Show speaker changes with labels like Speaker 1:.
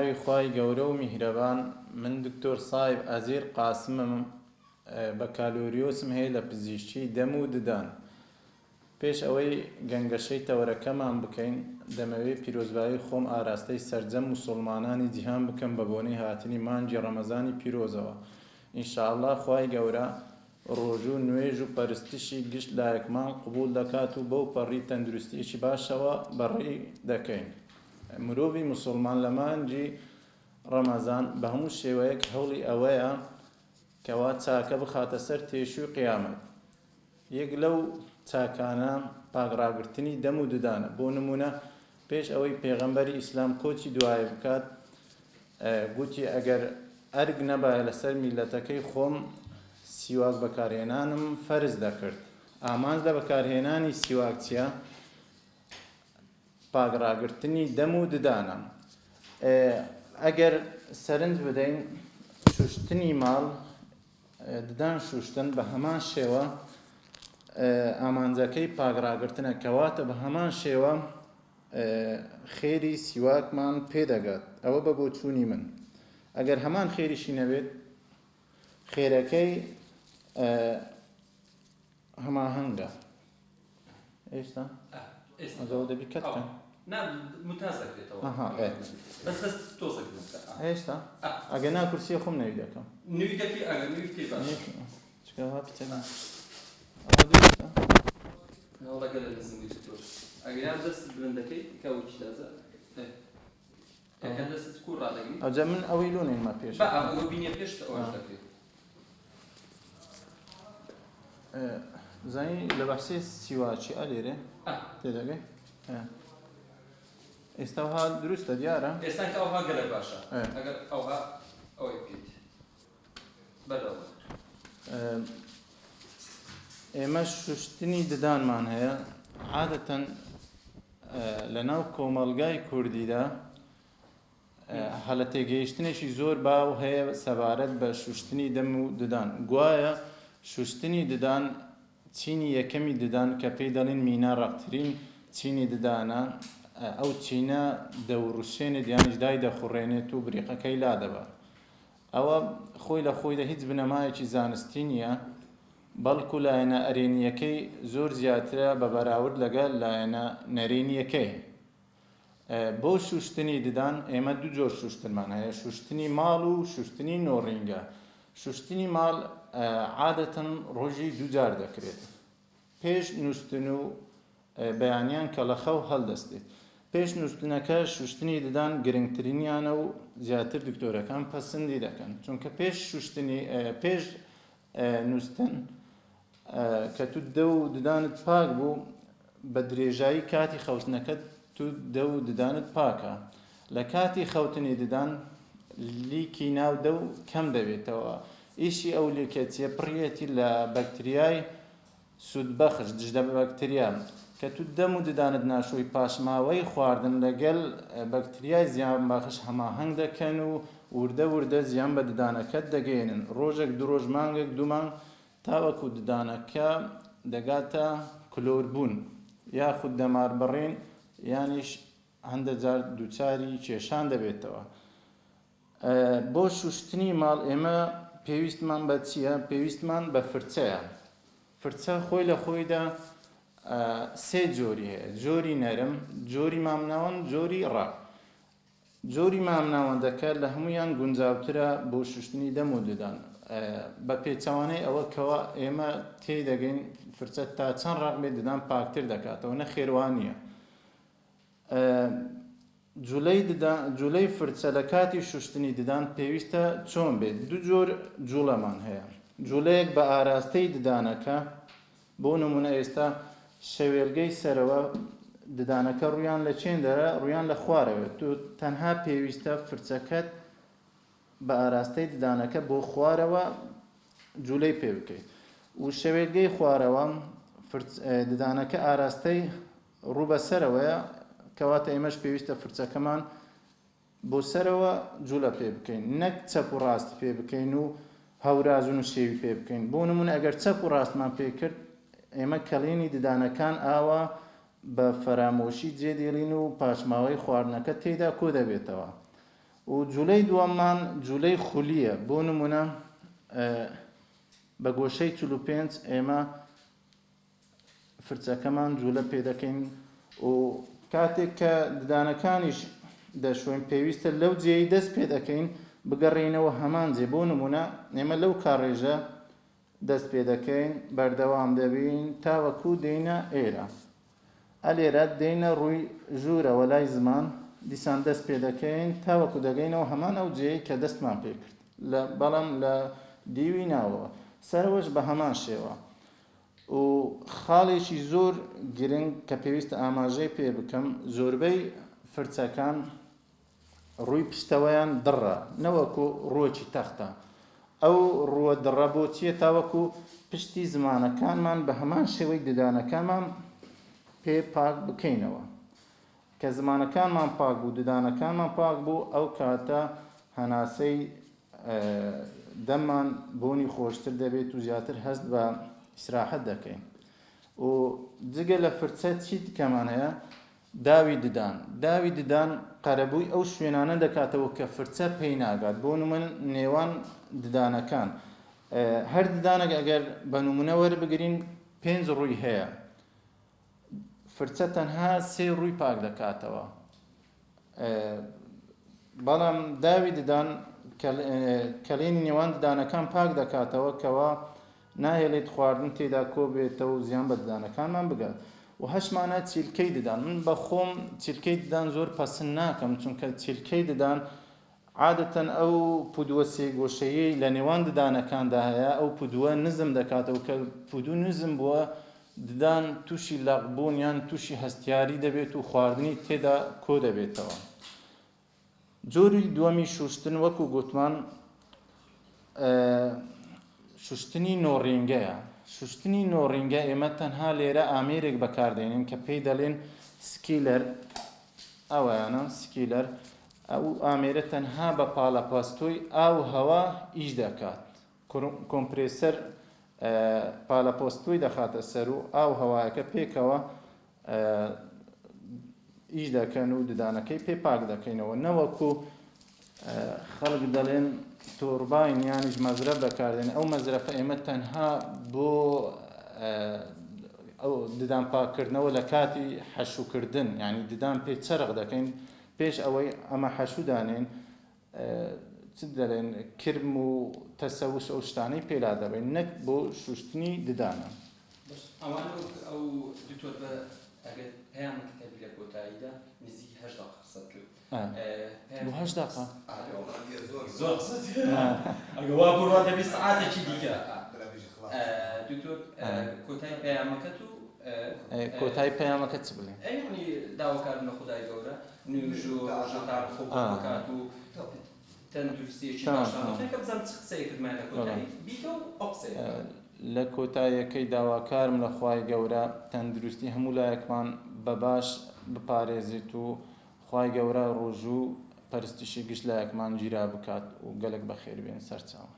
Speaker 1: ناوی خوای گەورە و میهرەبان من دکتۆر سایب ئەزیر قاسمم بەکالۆریۆسم هەیە لە پزیشکی دەم و ددان. پێش ئەوەی گەنگەشەی تەوەرەکەمان بکەین دەمەوێت پیرۆزبایی خۆم ئاراستەی سەرجەم موسڵمانانی جیهان بکەم بە بۆنەی هاتنی مانگی ڕەمەزانی پیرۆزەوە. ئینشاءالله خوای گەورە ڕۆژوو نوێژ و پەرستشی گشت لایەکمان قبول دەکات و بەو پەڕی تەندروستیەکی باشەوە بەڕێی دەکەین. مرۆڤی موسڵمان لە مانگی ڕەمەزان بە هەموو شێوەیەک هەوڵی ئەوەیە کەوا چاکە بخاتە سەر تێشوی قیامەت. یەک لەو چاکانە پاکڕاگرتنی دەم و ددانە. بۆ نمونە پێش ئەوەی پێغەمبەری ئیسلام کۆچی دوایە بکات گوتی ئەگەر ئەرگ نەبایە لەسەر میلەتەکەی خۆم سیواک بەکارهێنانم فەرز دەکرد. ئامانج لە بەکارهێنانی سیواک چییە؟ پاکڕاگرتنی دەم و ددانە. ئەگەر سەرنج بدەین شوشتنی ماڵ ددان شوشتن بە هەمان شێوە ئامانجەکەی پاکڕاگرتنە کەواتە بە هەمان شێوە خێری سیواکمان پێدەگات. ئەوە بە بۆ چوونی من. ئەگەر هەمان خێریشی نەبێت خێرەکەی هەماهەنگە. ئێستا ئەگەڵ دەبی کەتکەن
Speaker 2: ممتاز دەکرێتەوە. بەس تۆزێک
Speaker 1: هێشتا ئەگە ناکورسیە خۆم نەوی دەکەم.
Speaker 2: نوی دەکەی ئەگەر نوی پێ باش.
Speaker 1: چکەوا پچەکە
Speaker 2: ناوڵەگە لە نزمی دکتۆر. ئەگەر دەست بلندەکەی کەوچی تازە ئەگەر دەست کوڕ ڕادەگری.
Speaker 1: ئەوجا من ئەوەی لۆنێنمە پێش.
Speaker 2: ئەوە بینیە پێش ئەوەش دەکرێت.
Speaker 1: زانی لە بەحسێ سیواکی ئەلێرێ تێدەگەی؟ ئێستا ئەوها دروستە دیارە؟
Speaker 2: ئێستا کە ئەوها گەلە باشە. ئەگەر ئەوها ئەوەی بکەیت. بەدەوە.
Speaker 1: ئێمە شوشتنی ددانمان هەیە. عادەتەن لە ناو کۆمەڵگای کوردیدا هەلە تێگەیشتنێکی زۆر باو هەیە سەبارەت بە شوشتنی دەم و ددان. گوایە شوشتنی ددان چینی یەکەمی ددان کە پێی دەڵێن مینا ڕەقترین چینی ددانە. ئەو چینە دەوڕوشێنێت یانیش دای دەخوڕێنێت و بریقەکەی لا دەبات. ئەوە خۆی لە خۆیدا هیچ بنەمایەکی زانستی نییە، بەڵکو لایەنە ئەرێنیەکەی زۆر زیاترە بە بەراورد لەگەڵ لایەنە نەرێنیەکەی. بۆ شوشتنی ددان ئێمە دوو جۆر شوشتنمان هەیە، شوشتنی ماڵ و شوشتنی نۆڕینگە. شوشتنی ماڵ عادەتەن ڕۆژی دوو جار دەکرێت. پێش نووستن و بەیانیان کە لە خەو هەڵدەستێت. پێش نووستنەکە شوشتنی ددان گرنگترینیانە و زیاتر دکتۆرەکان پەسەندی دەکەن. چونکە پێش نووستن کە تو دە و ددانت پاک بوو بە درێژایی کاتی خەوتنەکەت تو دە و ددانت پاکە. لە کاتی خەوتنی ددان لیکی ناو دە و کەم دەبێتەوە. ئیشی ئەو لیکێتیە پڕیەتی لە بەکتریای سوودبەخش دژدە بەکتریا کە تو دەم و ددانت ناشۆی پاشماوەی خواردن لەگەڵ بەکتریای زیانبەخش هەماهەنگ دەکەن و وردە وردە زیان بە ددانەکەت دەگەێنن. ڕۆژێک دوو ڕۆژ مانگێک دوو مانگ تاوەکو ددانەکە دەگاتە کلۆربوون یاخود دەمار بەڕێن یانیش هەندێک جار دووچاری کێشان دەبێتەوە. بۆ شوشتنی ماڵ ئێمە پێویستمان بە چییە؟ پێویستمان بە فرچەیە. فرچە خۆی لە خۆیدا سێ جۆری هەیە: جۆری نەرم، جۆری مامناوەند، جۆری ڕاق. جۆری مامناوەندەکە لە هەمویان گونجاوترە بۆ شوشتنی دەم و ددان. بە پێچەوانەی ئەوە کەوا ئێمە تێی دەگەین فرچە تا چەند ڕاق بێت ددان پاکتر دەکاتەوە، نە خێرەوانیە. جوولەی فرچە لە کاتی شوشتنی ددان پێویستە چۆن بێت؟ دوو جۆر جوولەمان هەیە. جوولەیەک بە ئاراستەی ددانەکە، بۆ نمونە ئێستا شەوێلگەی سەرەوە ددانەکە ڕویان لە چێندەرە ڕویان لە خوارەوە. تو تەنها پێویستە فرچەکەت بە ئاراستەی ددانەکە بۆ خوارەوە جوولەی پێ بکەیت. و شەوێلگەی خوارەوە ددانەکە ئاراستەی ڕوو بەسەرەوەیە کەواتە ئێمەش پێویستە فرچەکەمان بۆ سەرەوە جوولە پێ بکەین، نەک چەپ و ڕاست پێ بکەین و هەورازون و شێوی پێ بکەین. بۆ نمونە ئەگەر چەپ و ڕاستمان پێ کرد ئێمە کەڵێنی ددانەکان ئاوا بە فەرامۆشی جێدێڵین و پاشماوەی خواردنەکە تێدا کۆ دەبێتەوە. و جوولەی دووەممان جوولەی خولیە بۆ نمونە بە گۆشەی 45 ئێمە فرچەکەمان جوولە پێ دەکەین و کاتێک کە ددانەکانیش دەشۆین پێویستە لەو جێی دەست پێ دەکەین بگەڕێنەوە هەمان جێ بۆ نمونە ئێمە لەو کاڕێژە دەست پێ دەکەین بەردەوام دەبین تاوەکو دێنە ئێرە ئەلێرە دێنە ڕووی ژوورەوە لای زمان دیسان دەست پێ دەکەین تاوەکو دەگەینەوە هەمان ئەو جێی کە دەستمان پێ کرد بەڵام لە دیوی ناوەوە سەرەوەش بە هەمان شێوە و خاڵێکی زۆر گرنگ کە پێویستە ئاماژەی پێ بکەم زۆربەی فرچەکان ڕووی پشتەوەیان دڕە نەوەکو ڕۆکی تەختە ئەو ڕووە دڕە بۆچیە تاوەکو پشتی زمانەکانمان بە هەمان شێوەی ددانەکانمان پێ پاک بکەینەوە کە زمانەکانمان پاک بوو ددانەکانمان پاک بوو ئەو کاتە هەناسەی دەممان بۆنی خۆشتر دەبێت و زیاتر هەست بە ئیسراحەت دەکەین و جگە لە فرچە چی دیکەمان هەیە داوی ددان قەرەبووی ئەو شوێنانە دەکاتەوە کە فرچە پێی ناگات بۆ نمونە نێوان ددانەکان هەر ددانێک ئەگەر بە نمونە وەربگرین 5 ڕووی هەیە فرچە تەنها 3 ڕووی پاک دەکاتەوە بەڵام داوی ددان کەلێنی نێوان ددانەکان پاک دەکاتەوە کەوا ناهێڵێت خواردن تێدا کۆ بێتەوە و زیان بە ددانەکانمان بگات و هەشمانە چیلکەی ددان من بە خۆم چیلکەی ددان زۆر پەسند ناکەم چونکە چیلکەی ددان عادەتەن ئەو پودووە سێگۆشەیەی لە نێوان ددانەکاندا هەیە ئەو پودووە نزم دەکاتەوە کە پودوو نزم بووە ددان تووشی لەغبوون یان تووشی هەستیاری دەبێت و خواردنی تێدا کۆ دەبێتەوە جۆری دووەمی شوشتن وەکو گوتمان شوشتنی نۆڕینگەیە شوشتنی نۆڕینگە ئێمە تەنها لێرە ئامێرێک بەکاردێنین کە پێی دەڵێن سکیلەر ئەوەیانە سکیلەر ئەو ئامێرە تەنها بە پاڵەپەستۆی ئاو هەوا ئیش دەکات کۆمپرێسەر پاڵەپۆستۆی دەخاتە سەر و ئاو هەوایەکە پێکەوە ئیش دەکەن و ددانەکەی پێ پاک دەکەینەوە نەوەکو خەڵک دەڵێن تۆرباین یانیش مەزرەف بەکاردێن ئەو مەزرەفە ئێمە تەنها بۆ ئەو ددان پاکردنەوە لە کاتی حەشوکردن یعنی ددان پێ چەرق دەکەین پێش ئەوەی ئەمە حەشودانێن چ دەڵێن کرم و تەسەوس ئەو شتانەی پێلا دەبین نەک بۆ شوشتنی ددانە
Speaker 2: ئەوان ئەو دکتۆر بە ئەگەر پێیان کتێبی لە کۆتاییدا نزیکی 8 دقیقە قسەت کرد
Speaker 1: بۆ 8 دقیقە
Speaker 2: زۆر قسەت ئەگەر وا بڕوا دەبێ سەعاتێکی دیکە دکتۆر کۆتایی پەیامەکەت و
Speaker 1: کۆتایی پەیامەکەت چ بڵێ
Speaker 2: ئەیانی داواکارن لە خودای گەورە نوێژ و ڕۆژەکار خۆ بکات و تەندروستیەکی باشانە کە بزانم چ قسەیە کردمان لە کۆتایی بیتە و ئەو قسەیە
Speaker 1: لە کۆتاییەکەی داواکارم لە خوای گەورە تەندروستی هەموو لایەکمان بەباش بپارێزێت و خوای گەورە ڕۆژوو پەرستشی گشت لایەکمان گیرا بکات و گەلێک بەخێر بێن سەرچاوە